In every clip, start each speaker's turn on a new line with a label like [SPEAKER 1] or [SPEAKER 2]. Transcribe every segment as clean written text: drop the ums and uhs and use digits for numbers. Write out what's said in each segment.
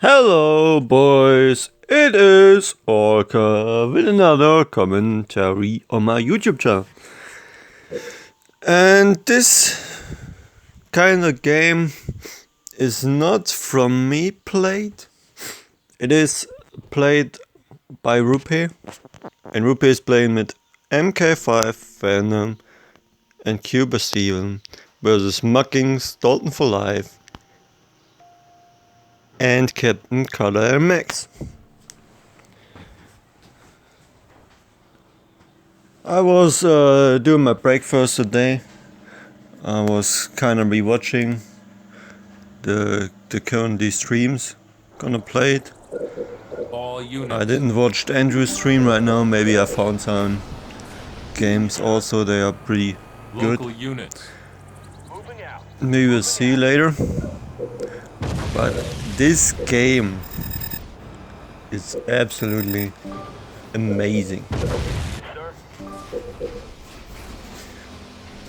[SPEAKER 1] Hello, boys. It is Orca with another commentary on my YouTube channel. And this kind of game is not from me played. It is played by Rupe. And Rupe is playing with MK5, Venom, and Cuba Steven versus Muckings, Dalton for Life, and Captain Color Max. I was doing my breakfast today. I was kind of rewatching the currently streams. Gonna play it. I didn't watch Andrew's stream right now. Maybe I found some games also. They are pretty good. Maybe we'll see later. But this game is absolutely amazing.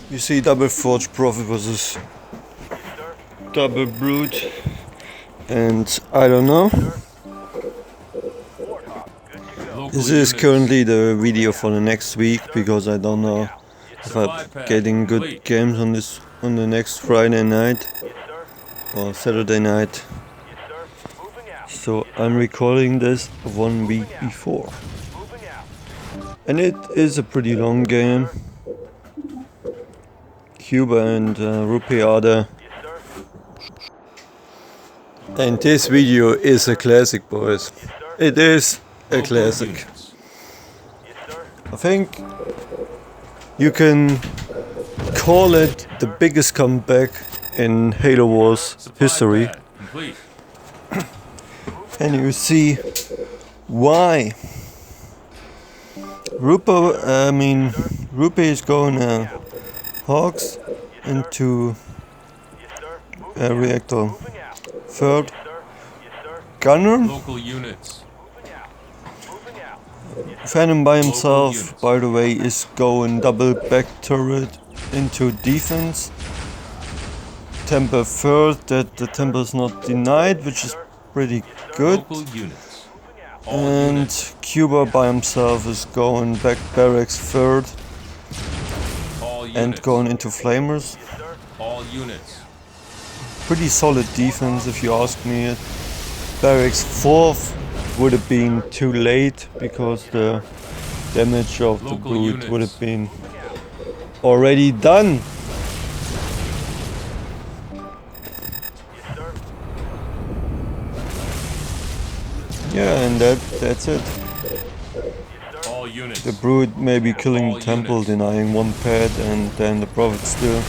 [SPEAKER 1] You see Double Forge Prophet versus Double Brute, and I don't know. This is currently the video for the next week because I don't know if I'm getting good games on the next Friday night or Saturday night. So I'm recording this 1 week before, and it is a pretty long game. Cuba and Rupe are there. And this video is a classic, boys. It is a classic. I think you can call it the biggest comeback in Halo Wars history. And you see why. Rupe is going Hawks into a reactor. Third, Gunner. Venom by himself, by the way, is going double back turret into defense. Temper third, that the temper is not denied, which is pretty good. And Cuba by himself is going back barracks third and going into flamers. Pretty solid defense if you ask me. Barracks fourth would have been too late because the damage of the brute would have been already done. Yeah, and that's it. The brute maybe killing the temple, denying one pad, and then the prophet still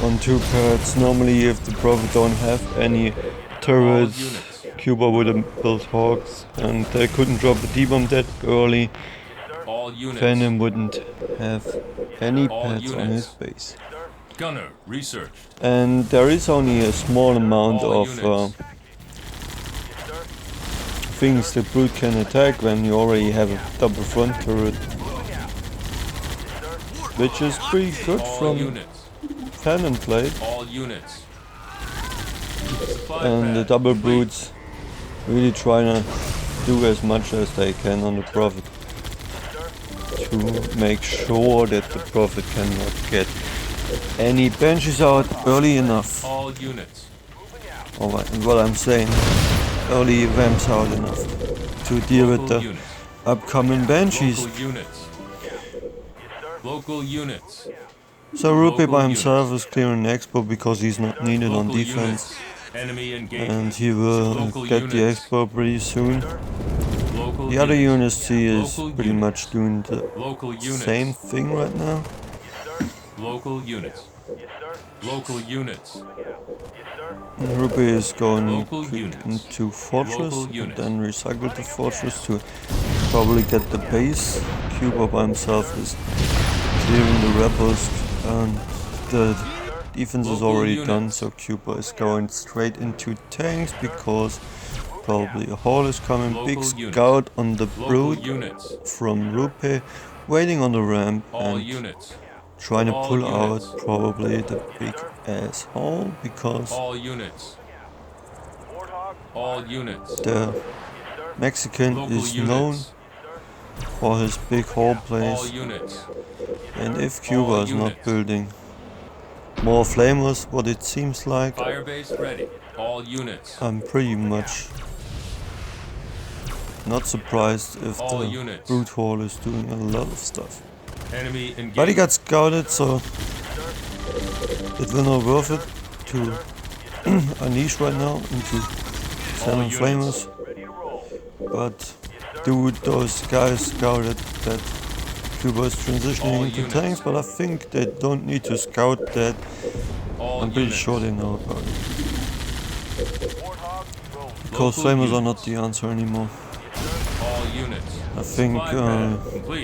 [SPEAKER 1] on 2 pads. Normally if the prophet don't have any turrets, Cuba would have built Hawks and they couldn't drop a D-bomb that early. Venom wouldn't have any pads on his base. And there is only a small amount of things the brute can attack when you already have a double front turret, which is pretty good from Venom plate. And the double brutes really trying to do as much as they can on the prophet to make sure that the prophet cannot get any benches out early enough. Or what I'm saying, early events out enough to deal with the upcoming banshees. So Rupe by himself is clearing the expo because he's not needed on defense, and he will get the expo pretty soon. The other units he is pretty much doing the same thing right now. Rupe is going into Fortress and then recycle the Fortress to probably get the base. Cuba by himself is clearing the rebels and the defense is already done, so Cuba is going straight into tanks because probably a haul is coming. Big scout on the brute from Rupe, waiting on the ramp and trying to pull out probably the big ass haul because
[SPEAKER 2] All units.
[SPEAKER 1] The Mexican is known for his big hull
[SPEAKER 2] All
[SPEAKER 1] plays,
[SPEAKER 2] units.
[SPEAKER 1] and if Cuba is not building more flamers, what it seems like,
[SPEAKER 2] Firebase ready. All units.
[SPEAKER 1] I'm pretty much not surprised if
[SPEAKER 2] All
[SPEAKER 1] the
[SPEAKER 2] units.
[SPEAKER 1] brute hall is doing a lot of stuff.
[SPEAKER 2] Enemy engaged.
[SPEAKER 1] But he got scouted, so it will not worth it to unleash right now into Salmon Flamers. But dude, those guys scouted that Cuba is transitioning into tanks, but I think they don't need to scout that. I'm pretty sure they know about it. Because Flamers are not the answer anymore.
[SPEAKER 2] All units.
[SPEAKER 1] I think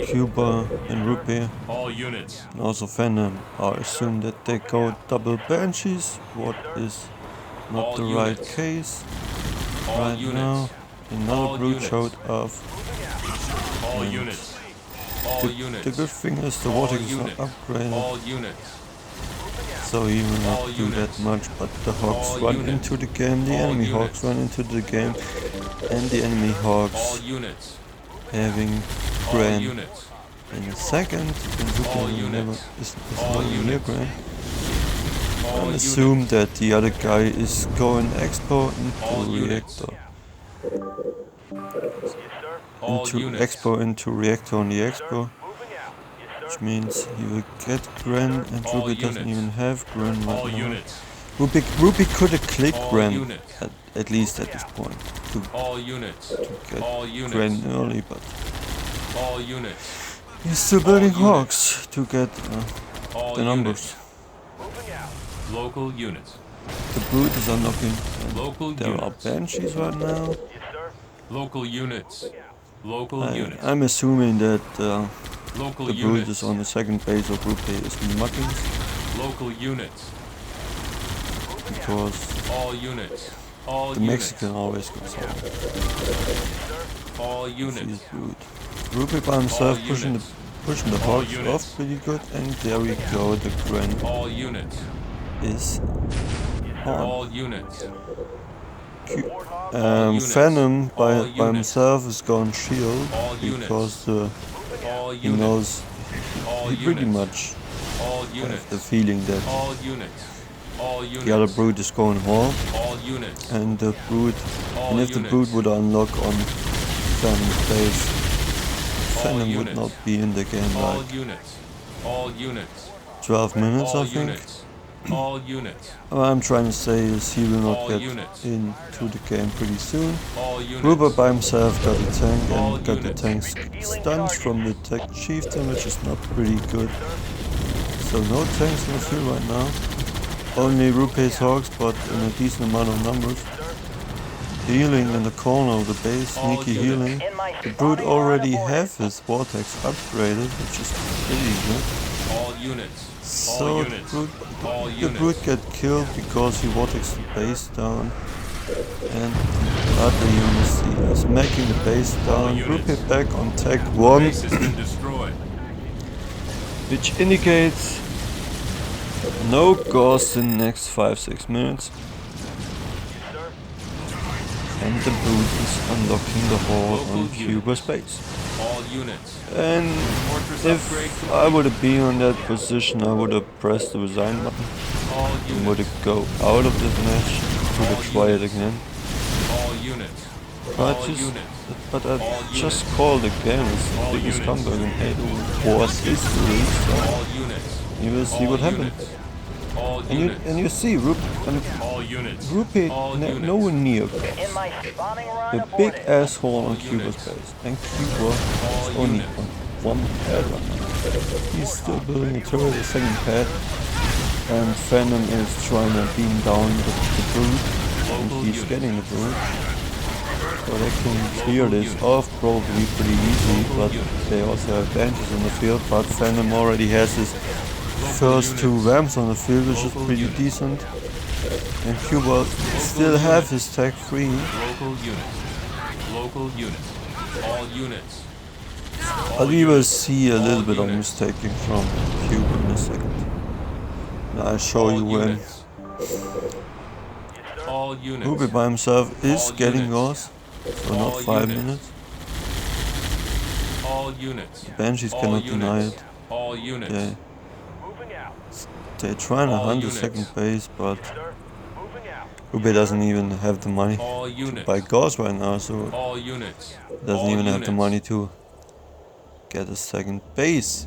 [SPEAKER 1] Cuba and Rupe
[SPEAKER 2] All units.
[SPEAKER 1] and also Venom are assumed that they go double Banshees, what is not
[SPEAKER 2] All
[SPEAKER 1] the right
[SPEAKER 2] units.
[SPEAKER 1] case
[SPEAKER 2] All
[SPEAKER 1] right
[SPEAKER 2] units.
[SPEAKER 1] now. Another
[SPEAKER 2] All
[SPEAKER 1] brute
[SPEAKER 2] units.
[SPEAKER 1] showed up.
[SPEAKER 2] All
[SPEAKER 1] And
[SPEAKER 2] units. All
[SPEAKER 1] The
[SPEAKER 2] units.
[SPEAKER 1] good thing is the
[SPEAKER 2] All
[SPEAKER 1] water is not
[SPEAKER 2] units.
[SPEAKER 1] upgraded,
[SPEAKER 2] All units.
[SPEAKER 1] so he will
[SPEAKER 2] All
[SPEAKER 1] not do that
[SPEAKER 2] units.
[SPEAKER 1] much, but the Hawks
[SPEAKER 2] All
[SPEAKER 1] run
[SPEAKER 2] units.
[SPEAKER 1] into the game, the
[SPEAKER 2] All
[SPEAKER 1] enemy
[SPEAKER 2] units.
[SPEAKER 1] Hawks run into the game, and the enemy
[SPEAKER 2] All
[SPEAKER 1] Hawks
[SPEAKER 2] units.
[SPEAKER 1] having
[SPEAKER 2] All
[SPEAKER 1] Gran
[SPEAKER 2] units.
[SPEAKER 1] in a second, and
[SPEAKER 2] All
[SPEAKER 1] Rupen never
[SPEAKER 2] units.
[SPEAKER 1] is
[SPEAKER 2] All
[SPEAKER 1] nowhere near
[SPEAKER 2] units.
[SPEAKER 1] Gran.
[SPEAKER 2] All
[SPEAKER 1] And assume that the other guy is going Expo
[SPEAKER 2] All
[SPEAKER 1] into
[SPEAKER 2] units.
[SPEAKER 1] Reactor.
[SPEAKER 2] All
[SPEAKER 1] Into
[SPEAKER 2] units.
[SPEAKER 1] Expo into Reactor on the Expo. Which means he will get Gran, and
[SPEAKER 2] All
[SPEAKER 1] Ruby doesn't
[SPEAKER 2] units.
[SPEAKER 1] even have Gran
[SPEAKER 2] All
[SPEAKER 1] right now.
[SPEAKER 2] units.
[SPEAKER 1] Ruby could have clicked
[SPEAKER 2] All
[SPEAKER 1] Gran
[SPEAKER 2] units.
[SPEAKER 1] at least at this point to
[SPEAKER 2] All units.
[SPEAKER 1] get
[SPEAKER 2] All units.
[SPEAKER 1] Gran early, but
[SPEAKER 2] All units.
[SPEAKER 1] he's still building
[SPEAKER 2] units.
[SPEAKER 1] Hawks to get
[SPEAKER 2] All
[SPEAKER 1] the numbers.
[SPEAKER 2] Local units.
[SPEAKER 1] The Brute is unlocking, and
[SPEAKER 2] Local
[SPEAKER 1] there are
[SPEAKER 2] units.
[SPEAKER 1] Banshees right now.
[SPEAKER 2] Local units. Local units.
[SPEAKER 1] I'm assuming that
[SPEAKER 2] Local
[SPEAKER 1] the Brute
[SPEAKER 2] units.
[SPEAKER 1] is on the second base of Rupe is mucking,
[SPEAKER 2] Local units.
[SPEAKER 1] because
[SPEAKER 2] All units. All
[SPEAKER 1] the
[SPEAKER 2] units.
[SPEAKER 1] Mexican always goes home.
[SPEAKER 2] All
[SPEAKER 1] He's
[SPEAKER 2] units.
[SPEAKER 1] Brute. Rupe by himself
[SPEAKER 2] All
[SPEAKER 1] pushing
[SPEAKER 2] units.
[SPEAKER 1] the
[SPEAKER 2] All
[SPEAKER 1] Hawks
[SPEAKER 2] units.
[SPEAKER 1] off pretty good, and there we go, the Gran
[SPEAKER 2] All units.
[SPEAKER 1] is on.
[SPEAKER 2] All units. units.
[SPEAKER 1] Venom by
[SPEAKER 2] All units.
[SPEAKER 1] himself is going shield,
[SPEAKER 2] All
[SPEAKER 1] because
[SPEAKER 2] All
[SPEAKER 1] he
[SPEAKER 2] units.
[SPEAKER 1] knows
[SPEAKER 2] All
[SPEAKER 1] he pretty
[SPEAKER 2] units.
[SPEAKER 1] much
[SPEAKER 2] All
[SPEAKER 1] has
[SPEAKER 2] units.
[SPEAKER 1] the feeling that
[SPEAKER 2] All units. All units.
[SPEAKER 1] the other Brute is going home,
[SPEAKER 2] All units.
[SPEAKER 1] and the Brute,
[SPEAKER 2] All
[SPEAKER 1] and if the
[SPEAKER 2] units.
[SPEAKER 1] Brute would unlock on Venom's base,
[SPEAKER 2] All
[SPEAKER 1] Venom would
[SPEAKER 2] units.
[SPEAKER 1] not be in the game
[SPEAKER 2] All
[SPEAKER 1] like
[SPEAKER 2] units. All units.
[SPEAKER 1] 12 minutes,
[SPEAKER 2] All
[SPEAKER 1] I think.
[SPEAKER 2] units. All units.
[SPEAKER 1] What I'm trying to say is he will not
[SPEAKER 2] All
[SPEAKER 1] get
[SPEAKER 2] units.
[SPEAKER 1] into the game pretty soon.
[SPEAKER 2] All units.
[SPEAKER 1] Ruber by himself got the tank
[SPEAKER 2] All
[SPEAKER 1] and got the
[SPEAKER 2] units.
[SPEAKER 1] tank stunned from the tech chieftain, which is not pretty good. So no tanks in the field right now. Only Rupe's Hawks, but in a decent amount of numbers. Healing in the corner of the base,
[SPEAKER 2] All
[SPEAKER 1] sneaky
[SPEAKER 2] units.
[SPEAKER 1] healing. The Brute already have his Vortex upgraded, which is pretty good.
[SPEAKER 2] All units.
[SPEAKER 1] So
[SPEAKER 2] All
[SPEAKER 1] the
[SPEAKER 2] units.
[SPEAKER 1] Brute,
[SPEAKER 2] All
[SPEAKER 1] the
[SPEAKER 2] units.
[SPEAKER 1] Brute get killed because he Vortex the base down. And other units is making the base down.
[SPEAKER 2] units.
[SPEAKER 1] Rupe back on tech 1,
[SPEAKER 2] Base has been destroyed.
[SPEAKER 1] which indicates no ghosts in the next 5-6 minutes. And the Brute is unlocking the hall on
[SPEAKER 2] Local
[SPEAKER 1] Cuba space.
[SPEAKER 2] All units.
[SPEAKER 1] And
[SPEAKER 2] Fortress upgrade
[SPEAKER 1] if
[SPEAKER 2] complete.
[SPEAKER 1] I would have been on that position, I would have pressed the resign button
[SPEAKER 2] All
[SPEAKER 1] and would
[SPEAKER 2] units.
[SPEAKER 1] have go out of this match to
[SPEAKER 2] All
[SPEAKER 1] try it
[SPEAKER 2] units.
[SPEAKER 1] again.
[SPEAKER 2] All units.
[SPEAKER 1] But
[SPEAKER 2] All
[SPEAKER 1] just,
[SPEAKER 2] units.
[SPEAKER 1] but I
[SPEAKER 2] All
[SPEAKER 1] just
[SPEAKER 2] units.
[SPEAKER 1] called the game as the
[SPEAKER 2] All
[SPEAKER 1] biggest
[SPEAKER 2] units.
[SPEAKER 1] comeback in Halo Wars history. So
[SPEAKER 2] All units.
[SPEAKER 1] you will see
[SPEAKER 2] All
[SPEAKER 1] what happens.
[SPEAKER 2] units. All
[SPEAKER 1] And you
[SPEAKER 2] units.
[SPEAKER 1] see,
[SPEAKER 2] All units.
[SPEAKER 1] Rupe
[SPEAKER 2] All units.
[SPEAKER 1] nowhere near
[SPEAKER 3] In my spawning run,
[SPEAKER 1] the big
[SPEAKER 3] aborted.
[SPEAKER 1] asshole on
[SPEAKER 2] All
[SPEAKER 1] Cuba's
[SPEAKER 2] units.
[SPEAKER 1] base. And Cuba is
[SPEAKER 2] All
[SPEAKER 1] only
[SPEAKER 2] units.
[SPEAKER 1] on one pad right now. He's still building a turret, a second pad. And Phantom is trying to beam down the Brute. And
[SPEAKER 2] Local
[SPEAKER 1] he's
[SPEAKER 2] units.
[SPEAKER 1] getting the Brute. So they can clear this
[SPEAKER 2] units.
[SPEAKER 1] off probably pretty easy,
[SPEAKER 2] Local
[SPEAKER 1] but
[SPEAKER 2] units.
[SPEAKER 1] they also have benches in the field. But Phantom already has his first two
[SPEAKER 2] units.
[SPEAKER 1] ramps on the field, which is
[SPEAKER 2] Local
[SPEAKER 1] pretty
[SPEAKER 2] units.
[SPEAKER 1] decent. And Cuba still have his tech free.
[SPEAKER 2] Local units. Local units. All units.
[SPEAKER 1] But we will see a little bit of
[SPEAKER 2] units.
[SPEAKER 1] mistaking from Cuba in a second. Now I'll show
[SPEAKER 2] All
[SPEAKER 1] you when.
[SPEAKER 2] units. All All units.
[SPEAKER 1] Ruby by himself is
[SPEAKER 2] All
[SPEAKER 1] getting
[SPEAKER 2] units.
[SPEAKER 1] yours for
[SPEAKER 2] All
[SPEAKER 1] not 5
[SPEAKER 2] units.
[SPEAKER 1] minutes.
[SPEAKER 2] All units.
[SPEAKER 1] Banshees
[SPEAKER 2] All
[SPEAKER 1] cannot deny
[SPEAKER 2] units.
[SPEAKER 1] it.
[SPEAKER 2] All units.
[SPEAKER 1] They,
[SPEAKER 3] Moving out.
[SPEAKER 1] they're trying to
[SPEAKER 2] All
[SPEAKER 1] hunt the
[SPEAKER 2] units.
[SPEAKER 1] second base, but
[SPEAKER 3] Sir, moving out.
[SPEAKER 1] Ruby doesn't even have the money
[SPEAKER 2] All
[SPEAKER 1] to
[SPEAKER 2] units.
[SPEAKER 1] buy Gauss right now, so
[SPEAKER 2] All units.
[SPEAKER 1] doesn't
[SPEAKER 2] All
[SPEAKER 1] even have the
[SPEAKER 2] units.
[SPEAKER 1] money to get a second base.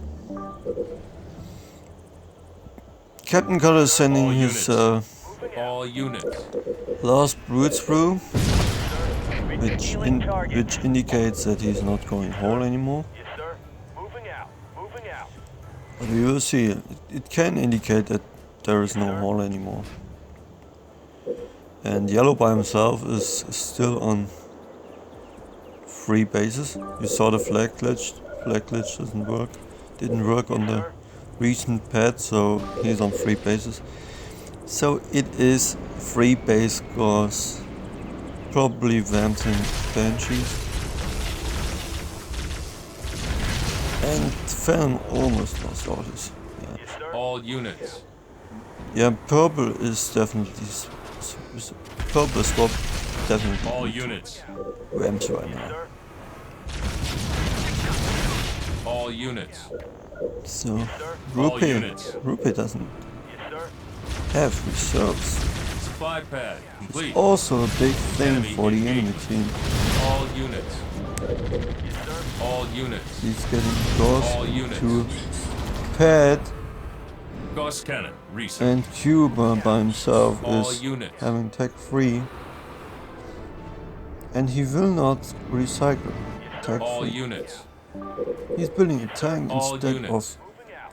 [SPEAKER 1] Captain Cutter is sending
[SPEAKER 2] All
[SPEAKER 1] his
[SPEAKER 2] All units.
[SPEAKER 1] last brutes through, which,
[SPEAKER 3] Revealing target.
[SPEAKER 1] which indicates that he's not going whole anymore.
[SPEAKER 3] Yes, sir. Moving out. Moving out.
[SPEAKER 1] But we will see. It can indicate that there is no hole anymore. And Yellow by himself is still on 3 bases. You saw the flag glitch. Flag glitch doesn't work. Didn't work on the recent pad, so he's on 3 bases. So it is 3 base scores. Probably Vamps and Banshees. And Phantom almost lost all his. Yeah.
[SPEAKER 3] Yes, sir.
[SPEAKER 2] All units.
[SPEAKER 1] Yeah, purple is definitely purple swap definitely
[SPEAKER 2] All
[SPEAKER 1] into
[SPEAKER 2] units.
[SPEAKER 1] Rams right now.
[SPEAKER 3] Sir.
[SPEAKER 2] All units.
[SPEAKER 1] So
[SPEAKER 2] All units.
[SPEAKER 1] Rupe doesn't
[SPEAKER 3] Yes, sir.
[SPEAKER 1] have reserves.
[SPEAKER 2] Supply pad complete.
[SPEAKER 1] Also a big thing
[SPEAKER 2] Enemy
[SPEAKER 1] for the enemy
[SPEAKER 2] engaged.
[SPEAKER 1] team.
[SPEAKER 2] All units. All units.
[SPEAKER 1] He's getting Gauss
[SPEAKER 2] All units.
[SPEAKER 1] to Pad,
[SPEAKER 2] Gauss cannon reset.
[SPEAKER 1] and Cuba by himself
[SPEAKER 2] All
[SPEAKER 1] is
[SPEAKER 2] units.
[SPEAKER 1] having tech 3. And he will not recycle tech
[SPEAKER 2] All
[SPEAKER 1] 3.
[SPEAKER 2] units.
[SPEAKER 1] He's building a tank
[SPEAKER 2] All
[SPEAKER 1] instead
[SPEAKER 2] units.
[SPEAKER 1] of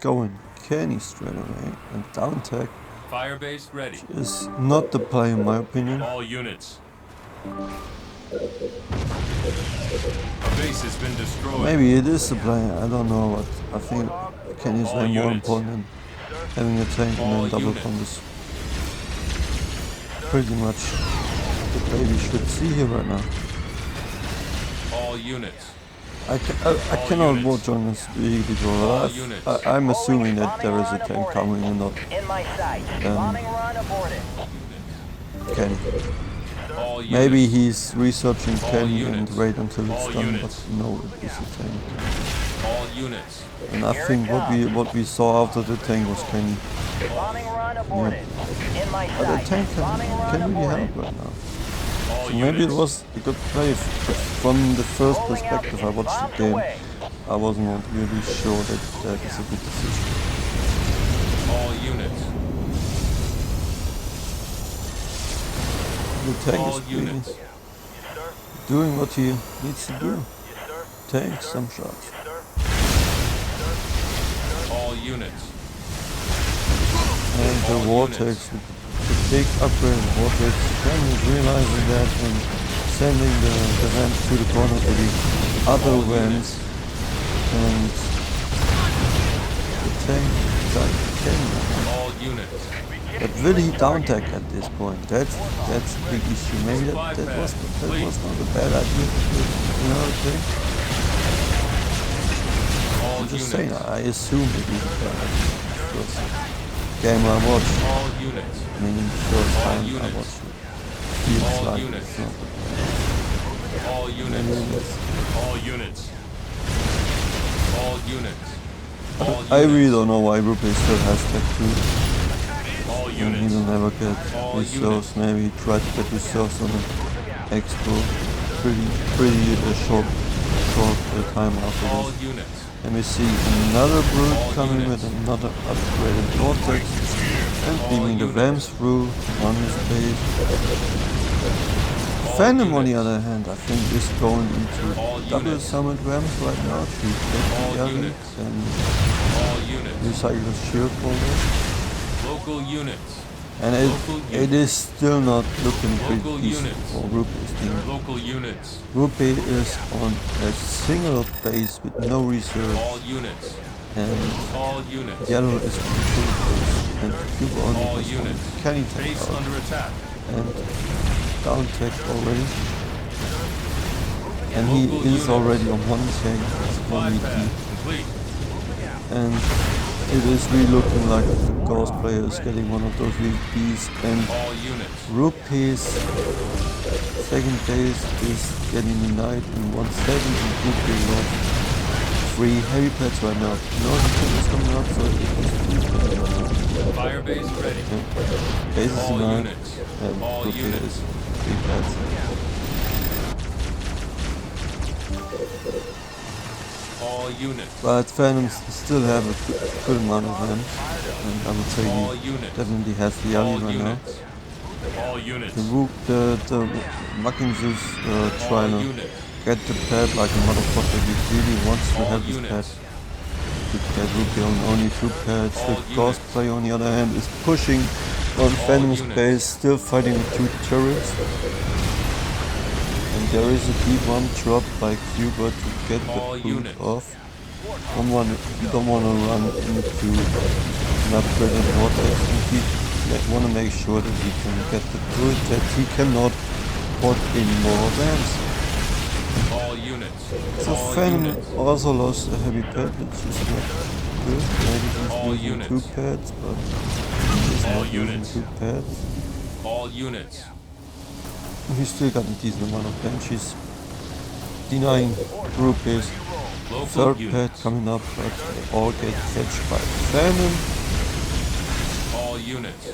[SPEAKER 1] going Kenny straight away, and down tech
[SPEAKER 2] Firebase ready.
[SPEAKER 1] is not the play in my opinion.
[SPEAKER 2] All units. A base has been destroyed.
[SPEAKER 1] Maybe it is the play, I don't know, but I think Kenny is
[SPEAKER 2] All
[SPEAKER 1] way more
[SPEAKER 2] units.
[SPEAKER 1] important than having a tank and
[SPEAKER 2] All
[SPEAKER 1] then double
[SPEAKER 2] units.
[SPEAKER 1] pump is pretty much the play we should see here right now.
[SPEAKER 2] All units.
[SPEAKER 1] I
[SPEAKER 2] All
[SPEAKER 1] cannot
[SPEAKER 2] units.
[SPEAKER 1] watch on this vehicle.
[SPEAKER 2] All units.
[SPEAKER 1] I'm assuming that there is a tank coming and not
[SPEAKER 3] In my sight. Bombing run aborted.
[SPEAKER 1] Kenny.
[SPEAKER 2] All units.
[SPEAKER 1] Maybe he's researching
[SPEAKER 2] All
[SPEAKER 1] Kenny and
[SPEAKER 2] units.
[SPEAKER 1] wait until
[SPEAKER 2] All
[SPEAKER 1] it's done,
[SPEAKER 2] units.
[SPEAKER 1] but no, it is a tank.
[SPEAKER 2] All units.
[SPEAKER 1] And I think what we saw after the tank was Kenny.
[SPEAKER 3] Bombing run aborted. In my
[SPEAKER 1] But the
[SPEAKER 3] sight.
[SPEAKER 1] tank
[SPEAKER 3] Bombing run
[SPEAKER 1] can really
[SPEAKER 3] aborted.
[SPEAKER 1] help right now.
[SPEAKER 2] All
[SPEAKER 1] So maybe it
[SPEAKER 2] units.
[SPEAKER 1] was a good play. From the first
[SPEAKER 3] Rolling out
[SPEAKER 1] perspective I watched
[SPEAKER 3] bombs
[SPEAKER 1] the game,
[SPEAKER 3] away.
[SPEAKER 1] I was not really sure that that is a good decision.
[SPEAKER 2] All units.
[SPEAKER 1] The tank
[SPEAKER 2] All
[SPEAKER 1] is really
[SPEAKER 2] units.
[SPEAKER 1] doing what he needs to do.
[SPEAKER 3] Yes, sir.
[SPEAKER 1] Take some shots.
[SPEAKER 2] All units.
[SPEAKER 1] And the
[SPEAKER 2] All
[SPEAKER 1] Vortex, the big upgrade of Vortex, Ken is realizing that and sending the Rams to the corner to the other
[SPEAKER 2] All
[SPEAKER 1] Rams. And the tank got Ken.
[SPEAKER 2] All units.
[SPEAKER 1] But will he down tech at this point? That's a big issue. Maybe that was not a bad idea. You know what I'm saying?
[SPEAKER 2] All
[SPEAKER 1] I'm just
[SPEAKER 2] units.
[SPEAKER 1] saying, I assume it is a bad idea. First game I watched,
[SPEAKER 2] All units.
[SPEAKER 1] I mean the first
[SPEAKER 2] All
[SPEAKER 1] time I
[SPEAKER 2] units.
[SPEAKER 1] watched it. Feels
[SPEAKER 2] All
[SPEAKER 1] like
[SPEAKER 2] units.
[SPEAKER 1] it's not
[SPEAKER 2] All units. All units. All units. All
[SPEAKER 1] I really
[SPEAKER 2] units.
[SPEAKER 1] don't know why Ruby still has tech 2.
[SPEAKER 2] All
[SPEAKER 1] And he
[SPEAKER 2] units.
[SPEAKER 1] will never get
[SPEAKER 2] All
[SPEAKER 1] resource. Maybe he tried to get resource on an expo. Pretty short time after
[SPEAKER 2] All
[SPEAKER 1] this.
[SPEAKER 2] units.
[SPEAKER 1] And we see another brute
[SPEAKER 2] All
[SPEAKER 1] coming
[SPEAKER 2] units.
[SPEAKER 1] with another upgraded vortex and
[SPEAKER 2] All
[SPEAKER 1] beaming the
[SPEAKER 2] units.
[SPEAKER 1] Rams through on his base.
[SPEAKER 2] All
[SPEAKER 1] Phantom on the
[SPEAKER 2] units.
[SPEAKER 1] other hand I think is going into
[SPEAKER 2] All
[SPEAKER 1] double
[SPEAKER 2] units.
[SPEAKER 1] summit Rams right now to take
[SPEAKER 2] All
[SPEAKER 1] the others
[SPEAKER 2] units.
[SPEAKER 1] and
[SPEAKER 2] All units.
[SPEAKER 1] recycle the shield holder.
[SPEAKER 2] Local units.
[SPEAKER 1] And
[SPEAKER 2] Local
[SPEAKER 1] it is still not looking pretty
[SPEAKER 2] Local
[SPEAKER 1] decent
[SPEAKER 2] units.
[SPEAKER 1] for Rupee's team.
[SPEAKER 2] Local units.
[SPEAKER 1] Rupee is on a single base with no reserve
[SPEAKER 2] All units.
[SPEAKER 1] and
[SPEAKER 2] All units.
[SPEAKER 1] Yellow is on two base and Cuba only
[SPEAKER 2] All
[SPEAKER 1] has one
[SPEAKER 2] units.
[SPEAKER 1] Kenny tech
[SPEAKER 2] Base
[SPEAKER 1] out
[SPEAKER 2] under attack.
[SPEAKER 1] and down tech already. And he
[SPEAKER 2] Local
[SPEAKER 1] is
[SPEAKER 2] units.
[SPEAKER 1] already on one tank,
[SPEAKER 2] Supply
[SPEAKER 1] one
[SPEAKER 2] pad
[SPEAKER 1] EP.
[SPEAKER 2] complete.
[SPEAKER 1] And It is really looking like the Gauss player is getting one of those VPs, and
[SPEAKER 2] All units.
[SPEAKER 1] Rupee's second base is getting denied in 170. Rupee lost 3 heavy pads right now. No, the thing is coming up, so it is
[SPEAKER 2] Fire base ready.
[SPEAKER 1] base is
[SPEAKER 2] All
[SPEAKER 1] denied,
[SPEAKER 2] units.
[SPEAKER 1] and
[SPEAKER 2] All
[SPEAKER 1] Rupee
[SPEAKER 2] units.
[SPEAKER 1] is 3 pads.
[SPEAKER 2] All units.
[SPEAKER 1] But Phantoms still have a good amount of them, and I would say
[SPEAKER 2] All
[SPEAKER 1] he
[SPEAKER 2] units.
[SPEAKER 1] definitely has the
[SPEAKER 2] All
[SPEAKER 1] alley right now.
[SPEAKER 2] units. All units.
[SPEAKER 1] The Muckings is
[SPEAKER 2] All
[SPEAKER 1] trying to
[SPEAKER 2] units.
[SPEAKER 1] get the pad like a motherfucker. He really wants to
[SPEAKER 2] All
[SPEAKER 1] have this pad.
[SPEAKER 2] units.
[SPEAKER 1] To get Rupee on only 2 pads.
[SPEAKER 2] All
[SPEAKER 1] The Ghost
[SPEAKER 2] units.
[SPEAKER 1] player on the other hand is pushing on Phantom's
[SPEAKER 2] units.
[SPEAKER 1] base, still fighting with 2 turrets. And there is a D1 drop by Cuba to get the
[SPEAKER 2] All
[SPEAKER 1] boot
[SPEAKER 2] units.
[SPEAKER 1] off. You don't want to run into an upgraded vortex, and he want to make sure that he can get the boot, that he cannot put in more ramps.
[SPEAKER 2] All units.
[SPEAKER 1] So
[SPEAKER 2] All
[SPEAKER 1] Phantom
[SPEAKER 2] units.
[SPEAKER 1] also lost a heavy pad, which is not good. Maybe he's
[SPEAKER 2] All
[SPEAKER 1] losing
[SPEAKER 2] units.
[SPEAKER 1] 2 pads, but he's
[SPEAKER 2] All
[SPEAKER 1] not losing
[SPEAKER 2] units.
[SPEAKER 1] 2 pads.
[SPEAKER 2] All units.
[SPEAKER 1] He's still got a decent amount of benches. Denying Rupees.
[SPEAKER 2] Local
[SPEAKER 1] Third pad
[SPEAKER 2] units.
[SPEAKER 1] coming up, but they all get catched by Phantom.
[SPEAKER 2] All units.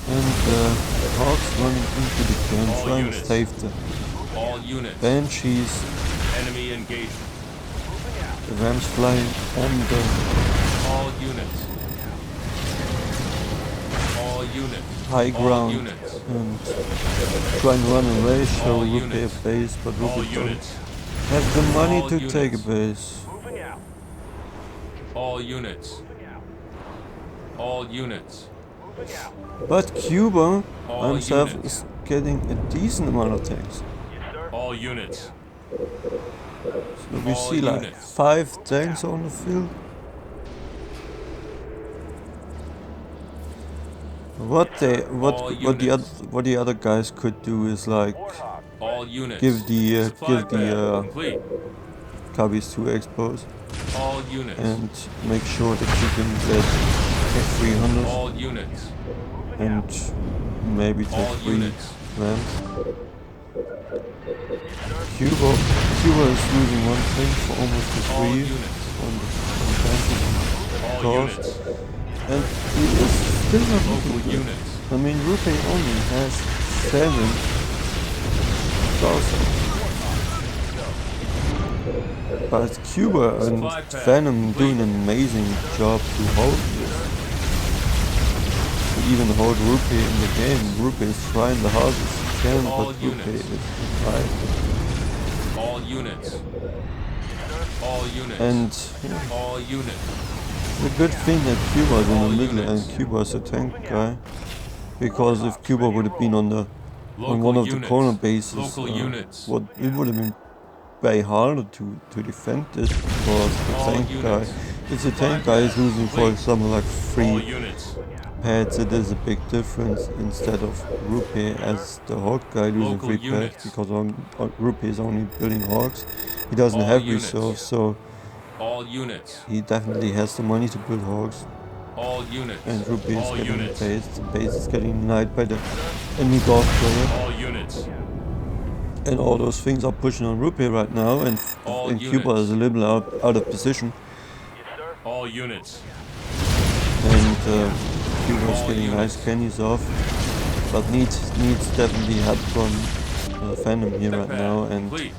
[SPEAKER 1] And Hawks running into the game,
[SPEAKER 2] All
[SPEAKER 1] trying to
[SPEAKER 2] units.
[SPEAKER 1] save the
[SPEAKER 2] All units.
[SPEAKER 1] Banshees.
[SPEAKER 2] Enemy engagement.
[SPEAKER 1] The Rams flying on the
[SPEAKER 2] All units. All units.
[SPEAKER 1] high
[SPEAKER 2] All
[SPEAKER 1] ground
[SPEAKER 2] units.
[SPEAKER 1] and trying to run away, show
[SPEAKER 2] All
[SPEAKER 1] Rupee a
[SPEAKER 2] units.
[SPEAKER 1] base, but
[SPEAKER 2] All
[SPEAKER 1] Rupee don't
[SPEAKER 2] units.
[SPEAKER 1] have the money
[SPEAKER 2] All
[SPEAKER 1] to
[SPEAKER 2] units.
[SPEAKER 1] take a base.
[SPEAKER 3] Moving out.
[SPEAKER 2] All units.
[SPEAKER 3] Moving out.
[SPEAKER 2] All units.
[SPEAKER 3] Moving out.
[SPEAKER 1] But Cuba
[SPEAKER 2] All
[SPEAKER 1] himself
[SPEAKER 2] units.
[SPEAKER 1] is getting a decent amount of tanks.
[SPEAKER 3] Yes, sir.
[SPEAKER 2] All units.
[SPEAKER 1] So we
[SPEAKER 2] All
[SPEAKER 1] see like
[SPEAKER 2] units.
[SPEAKER 1] 5 tanks on the field. What the other guys could do is like
[SPEAKER 3] Warthog.
[SPEAKER 2] All units.
[SPEAKER 1] give the
[SPEAKER 2] Supply pad complete.
[SPEAKER 1] Cubbies to expose
[SPEAKER 2] All units.
[SPEAKER 1] and make sure that you can get F300
[SPEAKER 2] All units.
[SPEAKER 1] and maybe
[SPEAKER 2] All
[SPEAKER 1] take 3
[SPEAKER 2] units.
[SPEAKER 1] rams. Cuba is losing 1 thing for almost a
[SPEAKER 2] All
[SPEAKER 1] 3
[SPEAKER 2] units.
[SPEAKER 1] on the Panthers.
[SPEAKER 2] All
[SPEAKER 1] Cost.
[SPEAKER 2] units.
[SPEAKER 1] And he is still not
[SPEAKER 2] Local
[SPEAKER 1] looking good.
[SPEAKER 2] units.
[SPEAKER 1] I mean, Rupee only has 7,000. But Cuba and
[SPEAKER 2] Supply pad
[SPEAKER 1] Phantom
[SPEAKER 2] complete.
[SPEAKER 1] doing an amazing job to hold this. To even hold Rupee in the game. Rupee is trying the hardest he can,
[SPEAKER 2] All
[SPEAKER 1] but Rupee
[SPEAKER 2] units.
[SPEAKER 1] is tired.
[SPEAKER 2] All units. All units.
[SPEAKER 1] And yeah,
[SPEAKER 2] All units.
[SPEAKER 1] the good thing that Cuba is in
[SPEAKER 2] All
[SPEAKER 1] the middle
[SPEAKER 2] units.
[SPEAKER 1] and Cuba is a tank guy. Because if Cuba would have been on the
[SPEAKER 2] Local
[SPEAKER 1] on one of the
[SPEAKER 2] units.
[SPEAKER 1] corner bases,
[SPEAKER 2] Local units.
[SPEAKER 1] it would have been way harder to defend this because the
[SPEAKER 2] All
[SPEAKER 1] tank
[SPEAKER 2] units.
[SPEAKER 1] guy, if the tank guy is losing, for
[SPEAKER 2] Complete.
[SPEAKER 1] example, like
[SPEAKER 2] All
[SPEAKER 1] 3
[SPEAKER 2] units.
[SPEAKER 1] pads, it is a big difference instead of Rupee as the Hawk guy losing
[SPEAKER 2] Local
[SPEAKER 1] 3 pads
[SPEAKER 2] units.
[SPEAKER 1] because Rupee is only building Hawks. He doesn't
[SPEAKER 2] All
[SPEAKER 1] have
[SPEAKER 2] units.
[SPEAKER 1] reserves, so
[SPEAKER 2] All units.
[SPEAKER 1] he definitely has the money to build Hawks.
[SPEAKER 2] All units.
[SPEAKER 1] And Rupee is
[SPEAKER 2] All
[SPEAKER 1] getting
[SPEAKER 2] units.
[SPEAKER 1] the base is getting denied by the enemy Gauss player.
[SPEAKER 2] All units.
[SPEAKER 1] And all those things are pushing on Rupee right now, and
[SPEAKER 2] All
[SPEAKER 1] Cuba
[SPEAKER 2] units.
[SPEAKER 1] is a little out of position,
[SPEAKER 3] Yes, sir.
[SPEAKER 2] All units.
[SPEAKER 1] and Cuba is
[SPEAKER 2] All
[SPEAKER 1] getting
[SPEAKER 2] units.
[SPEAKER 1] nice candies off, but needs definitely help from Phantom here right now, and
[SPEAKER 2] Complete.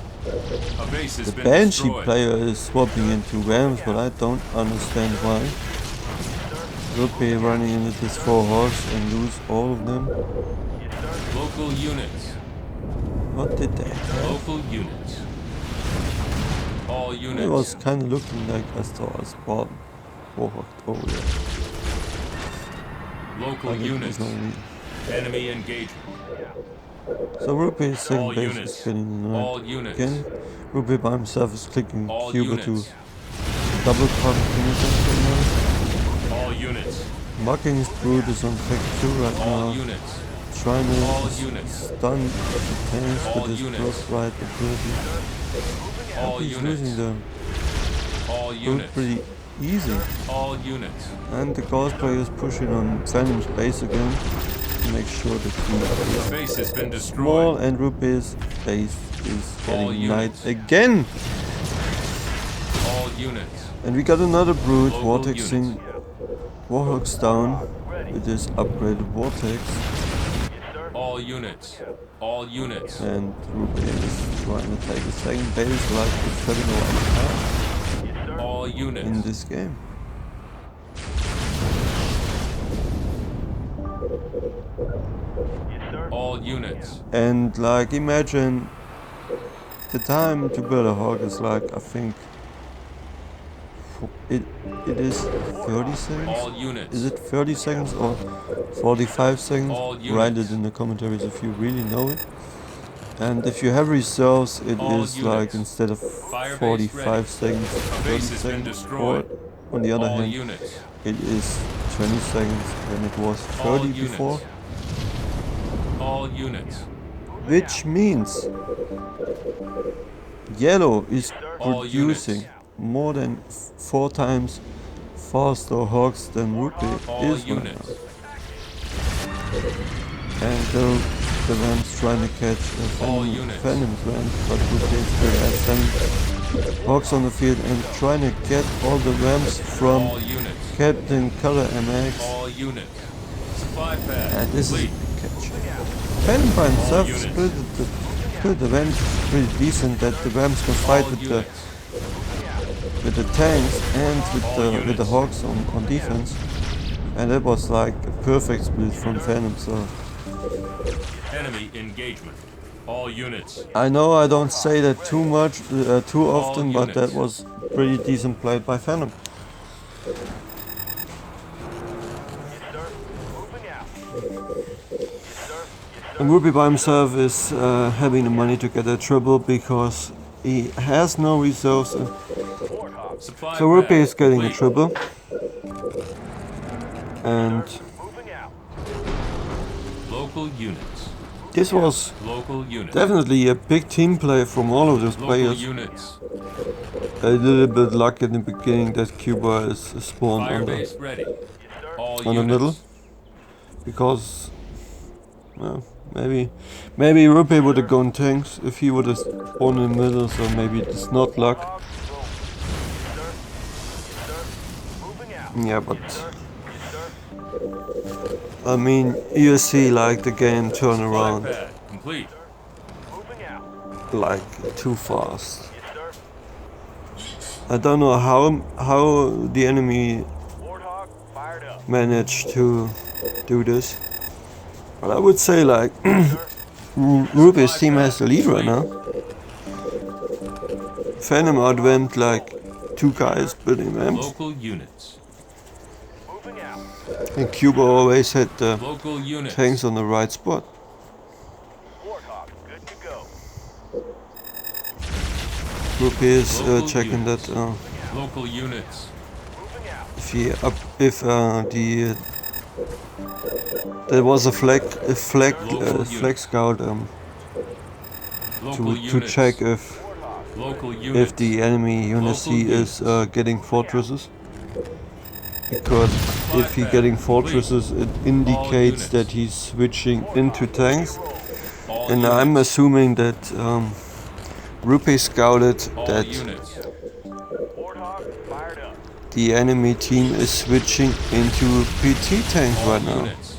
[SPEAKER 2] A base has
[SPEAKER 1] the
[SPEAKER 2] been
[SPEAKER 1] Banshee
[SPEAKER 2] destroyed.
[SPEAKER 1] player is swapping into Rams, but I don't understand why. Rupee running into this 4 Hawks and lose all of them.
[SPEAKER 2] Local units.
[SPEAKER 1] What did they have?
[SPEAKER 2] Local units. All units.
[SPEAKER 1] It was kind of looking like I saw a spawn walked over there.
[SPEAKER 2] Local
[SPEAKER 1] But it was
[SPEAKER 2] units.
[SPEAKER 1] no reason.
[SPEAKER 2] Enemy engagement.
[SPEAKER 1] So Rupee's second
[SPEAKER 2] All
[SPEAKER 1] base
[SPEAKER 2] units.
[SPEAKER 1] is getting denied
[SPEAKER 2] All units.
[SPEAKER 1] again. Rupee by himself is clicking
[SPEAKER 2] All
[SPEAKER 1] Cuba
[SPEAKER 2] units.
[SPEAKER 1] to double cut finish right now.
[SPEAKER 2] All units.
[SPEAKER 1] Mucking's Brood is on tech 2 right
[SPEAKER 2] All
[SPEAKER 1] now.
[SPEAKER 2] units.
[SPEAKER 1] Trying
[SPEAKER 2] All
[SPEAKER 1] to
[SPEAKER 2] units.
[SPEAKER 1] stun the tanks
[SPEAKER 2] All
[SPEAKER 1] with his
[SPEAKER 2] units.
[SPEAKER 1] cross right ability.
[SPEAKER 2] All
[SPEAKER 1] He's
[SPEAKER 2] units.
[SPEAKER 1] losing the
[SPEAKER 2] All
[SPEAKER 1] Brood
[SPEAKER 2] units.
[SPEAKER 1] pretty Easy.
[SPEAKER 2] All units.
[SPEAKER 1] And the Gauss player is pushing on Phantom's base again to make sure that he
[SPEAKER 2] Base has been
[SPEAKER 1] is small
[SPEAKER 2] destroyed.
[SPEAKER 1] and Rupe's base is
[SPEAKER 2] All
[SPEAKER 1] getting knight
[SPEAKER 2] units.
[SPEAKER 1] again.
[SPEAKER 2] All units.
[SPEAKER 1] And we got another brute
[SPEAKER 2] Local
[SPEAKER 1] vortexing Warhawks down with this upgraded vortex,
[SPEAKER 2] All units. All units.
[SPEAKER 1] and Rupe is trying to take a second base like the Federal
[SPEAKER 2] All
[SPEAKER 1] in
[SPEAKER 2] units.
[SPEAKER 1] this game.
[SPEAKER 3] Yes, sir.
[SPEAKER 2] All units.
[SPEAKER 1] And like imagine the time to build a hawk is like I think it is 30 seconds.
[SPEAKER 2] All units.
[SPEAKER 1] Is it 30 seconds or 45 seconds?
[SPEAKER 2] All
[SPEAKER 1] Write it
[SPEAKER 2] units.
[SPEAKER 1] in the commentaries if you really know it. And if you have reserves, it
[SPEAKER 2] All
[SPEAKER 1] is like
[SPEAKER 2] units.
[SPEAKER 1] instead of
[SPEAKER 2] Fire base
[SPEAKER 1] 45
[SPEAKER 2] ready.
[SPEAKER 1] seconds, 30
[SPEAKER 2] base has been
[SPEAKER 1] seconds. Or
[SPEAKER 2] destroyed.
[SPEAKER 1] on the other
[SPEAKER 2] All
[SPEAKER 1] hand,
[SPEAKER 2] units.
[SPEAKER 1] it is 20 seconds and it was 30
[SPEAKER 2] All units.
[SPEAKER 1] before.
[SPEAKER 2] All units.
[SPEAKER 1] Which means yellow is
[SPEAKER 2] All
[SPEAKER 1] producing
[SPEAKER 2] units.
[SPEAKER 1] more than 4 times faster hawks than Rupe
[SPEAKER 2] All
[SPEAKER 1] is right
[SPEAKER 2] units.
[SPEAKER 1] now. And the Rams trying to catch
[SPEAKER 2] All units.
[SPEAKER 1] Phantom's Rams, but Rupe is still has 7 hawks on the field and trying to get all the Rams from
[SPEAKER 2] All units.
[SPEAKER 1] Captain Color MX.
[SPEAKER 2] All units. Supply pad.
[SPEAKER 1] And this is a
[SPEAKER 2] complete.
[SPEAKER 1] big catch. Phantom by himself
[SPEAKER 2] units.
[SPEAKER 1] split the Rams pretty decent that the Rams can fight
[SPEAKER 2] All
[SPEAKER 1] with
[SPEAKER 2] units.
[SPEAKER 1] the tanks and with
[SPEAKER 2] All
[SPEAKER 1] the
[SPEAKER 2] units.
[SPEAKER 1] hawks on defense. And that was like a perfect split from Phantom, so
[SPEAKER 2] Enemy engagement. All units.
[SPEAKER 1] I know I don't say that too much, too
[SPEAKER 2] All
[SPEAKER 1] often, but that
[SPEAKER 2] units.
[SPEAKER 1] was pretty decent played by Phantom.
[SPEAKER 3] Yes, sir. Moving out. Yes, sir. Yes, sir.
[SPEAKER 1] And Ruby by himself is having the money to get a triple because he has no reserves.
[SPEAKER 3] Warthog.
[SPEAKER 2] Supply
[SPEAKER 1] So Ruby
[SPEAKER 2] pad.
[SPEAKER 1] is getting a
[SPEAKER 2] complete.
[SPEAKER 1] triple. And
[SPEAKER 3] Moving out.
[SPEAKER 2] Local units.
[SPEAKER 1] this was
[SPEAKER 2] Local units.
[SPEAKER 1] definitely a big team play from all of those
[SPEAKER 2] Local
[SPEAKER 1] players.
[SPEAKER 2] units.
[SPEAKER 1] A little bit luck in the beginning that Cuba is spawned
[SPEAKER 2] Fire
[SPEAKER 1] on
[SPEAKER 2] base ready.
[SPEAKER 3] Yes, sir.
[SPEAKER 2] All
[SPEAKER 1] the
[SPEAKER 2] units.
[SPEAKER 1] middle. Because well, maybe Rupe would have gone tanks if he would have spawned in the middle, so maybe it's not luck.
[SPEAKER 3] Hog roll. Yes, sir. Yes, sir. Moving out.
[SPEAKER 1] Yeah, but
[SPEAKER 3] Yes, sir.
[SPEAKER 1] I mean you see like the game turn
[SPEAKER 2] Supply
[SPEAKER 1] around
[SPEAKER 2] pad. Complete.
[SPEAKER 3] Moving out.
[SPEAKER 1] like too fast.
[SPEAKER 3] Yes, sir.
[SPEAKER 1] I don't know how the enemy
[SPEAKER 3] Warthog fired up.
[SPEAKER 1] managed to do this. But I would say like Ruby's team has the lead right now. Phantom outwent like 2 guys building ramps,
[SPEAKER 2] Local units.
[SPEAKER 3] Moving out.
[SPEAKER 1] and Cuba always had the
[SPEAKER 2] Local units.
[SPEAKER 1] tanks on the right spot.
[SPEAKER 3] Warthog good to go.
[SPEAKER 1] Ruby is
[SPEAKER 2] Local
[SPEAKER 1] checking
[SPEAKER 2] units.
[SPEAKER 1] that
[SPEAKER 2] Local units.
[SPEAKER 3] Moving out.
[SPEAKER 1] if there was a flag
[SPEAKER 2] Local
[SPEAKER 1] scout
[SPEAKER 2] Local
[SPEAKER 1] to
[SPEAKER 2] units.
[SPEAKER 1] check if
[SPEAKER 2] Local units.
[SPEAKER 1] the enemy units he is getting fortresses. Because if he getting fortresses, it indicates that he's switching into tanks.
[SPEAKER 2] All
[SPEAKER 1] And
[SPEAKER 2] units.
[SPEAKER 1] I'm assuming that Rupe scouted
[SPEAKER 2] All
[SPEAKER 1] that
[SPEAKER 2] units.
[SPEAKER 3] Warthog fired up.
[SPEAKER 1] the enemy team is switching into PT tanks
[SPEAKER 2] All
[SPEAKER 1] right now.
[SPEAKER 2] units.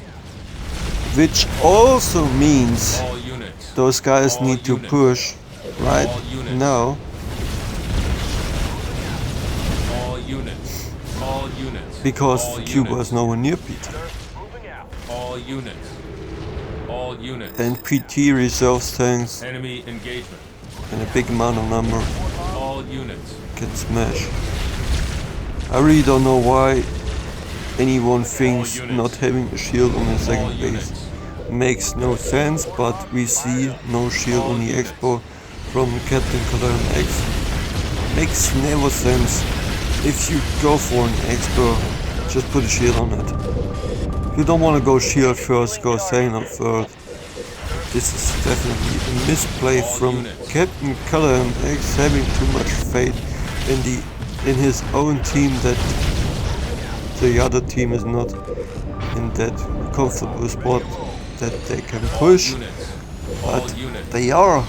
[SPEAKER 1] Which also means
[SPEAKER 2] All units.
[SPEAKER 1] those guys
[SPEAKER 2] All
[SPEAKER 1] need to
[SPEAKER 2] units.
[SPEAKER 1] push right
[SPEAKER 2] All units.
[SPEAKER 1] now.
[SPEAKER 2] All units. All units.
[SPEAKER 1] Because
[SPEAKER 2] All
[SPEAKER 1] Cuba
[SPEAKER 2] units.
[SPEAKER 1] is nowhere near PT.
[SPEAKER 3] Moving out.
[SPEAKER 2] All units. All units.
[SPEAKER 1] And PT reserves tanks
[SPEAKER 2] Enemy engagement.
[SPEAKER 1] in a big amount of number
[SPEAKER 2] All units.
[SPEAKER 1] can smash. I really don't know why anyone thinks
[SPEAKER 2] units.
[SPEAKER 1] not having a shield on the
[SPEAKER 2] All
[SPEAKER 1] second base
[SPEAKER 2] units.
[SPEAKER 1] makes no sense, but we see no shield on the expo from Captain Color X. Makes never sense. If you go for an expo, just put a shield on it. If you don't want to go shield first, go Sailor third. This is definitely a misplay
[SPEAKER 2] All
[SPEAKER 1] from
[SPEAKER 2] units.
[SPEAKER 1] Captain Color X having too much faith in the in his own team that the other team is not in that comfortable spot that they can push, but they are,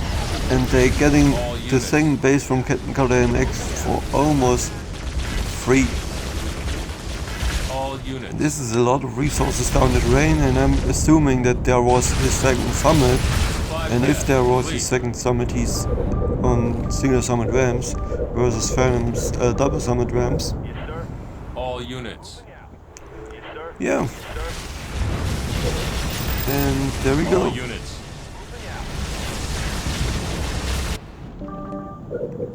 [SPEAKER 1] and they're getting the second base from Captain Carter MX for almost free. This is a lot of resources down at Rain, and I'm assuming that there was his second summit, and if there was his second summit, he's on single summit ramps versus Phantom's double summit ramps.
[SPEAKER 3] Yes, sir.
[SPEAKER 2] All units.
[SPEAKER 3] Yes, sir.
[SPEAKER 1] Yeah. And there we
[SPEAKER 2] All
[SPEAKER 1] go.
[SPEAKER 2] units.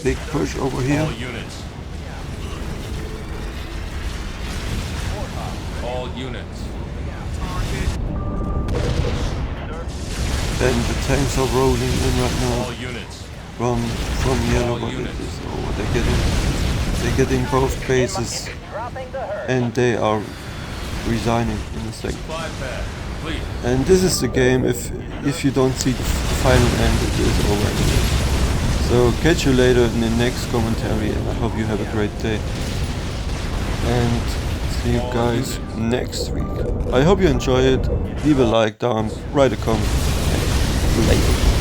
[SPEAKER 1] Big push over here.
[SPEAKER 2] All units. All units.
[SPEAKER 1] And the tanks are rolling in right
[SPEAKER 2] All
[SPEAKER 1] now
[SPEAKER 2] units.
[SPEAKER 1] from yellow, but it is over. They're getting both bases, and they are resigning in a second.
[SPEAKER 2] Supply pad. Complete.
[SPEAKER 1] And this is the game. If you don't see the final end, it is over. So catch you later in the next commentary, and I hope you have a great day. And see you guys next week. I hope you enjoy it. Leave a like down, write a comment. Later.